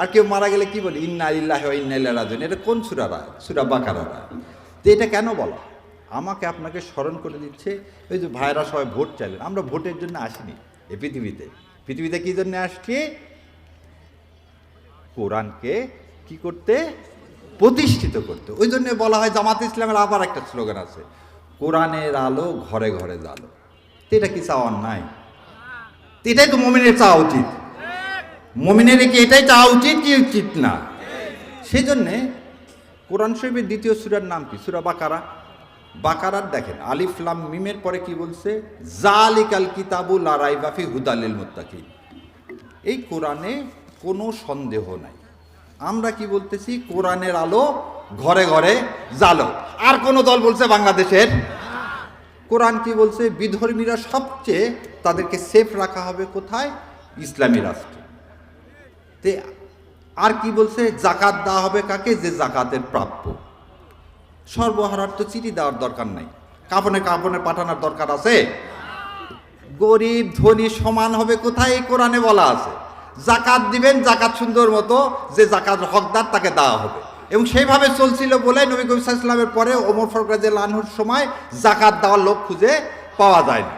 আর কেউ মারা গেলে কি বলি ইন্না লিল্লাহি ওয়া ইন্না ইলাইহি রাজিউন। এটা কোন সূরা বাকারা। তো এটা কেন বলা? আমাকে আপনাকে স্মরণ করে দিচ্ছে ওই যে ভাইরা সবাই ভোট চাইলেন, আমরা ভোটের জন্য আসিনি এই পৃথিবীতে কি জন্য আসছি? কোরআনকে কি করতে? প্রতিষ্ঠিত করতে। ওই জন্য বলা হয় জামাত ইসলামের আবার একটা স্লোগান আছে, কোরআনের আলো ঘরে ঘরে জালো। তো এটা কি চাওয়ার নাই? এটাই তো মুমিনের চাওয়া উচিত। মুমিনের কি এটাই চাওয়া উচিত কি উচিত না? সেই জন্যে কোরআন শরীফের দ্বিতীয় সূরার নাম কি? সূরা বাকারা। বাকারার দেখেন আলিফ লাম মিমের পরে কি বলছে? জালিকাল কিতাবু লা রাইবা ফি হুদাল লিল মুত্তাকিন। এই কোরআনে কোনো সন্দেহ নাই। আমরা কি বলতেছি? কোরআনের আলো ঘরে ঘরে জালো। আর কোন দল বলছে বাংলাদেশের? কোরআন কি বলছে? বিধর্মীরা সবচেয়ে তাদেরকে সেফ রাখা হবে কোথায়? ইসলামী রাষ্ট্রে। তে আর কি বলছে? জাকাত দেওয়া হবে কাকে? যে জাকাতের প্রাপ্য। সর্বহারার তো চিঠি দেওয়ার দরকার নাই, কাপনে পাঠানোর দরকার আছে? গরিব ধনী সমান হবে কোথায়? এই কোরআনে বলা আছে। জাকাত দিবেন, জাকাত সুন্দর মতো যে জাকাত হকদার তাকে দেওয়া হবে। এবং সেইভাবে চলছিল বলে নবী করিম সাল্লাল্লাহু আলাইহি ওয়াসাল্লামের পরে ওমর ফারুক রাদিয়াল্লাহু আনহুর সময় জাকাত দেওয়ার লোক খুঁজে পাওয়া যায় না।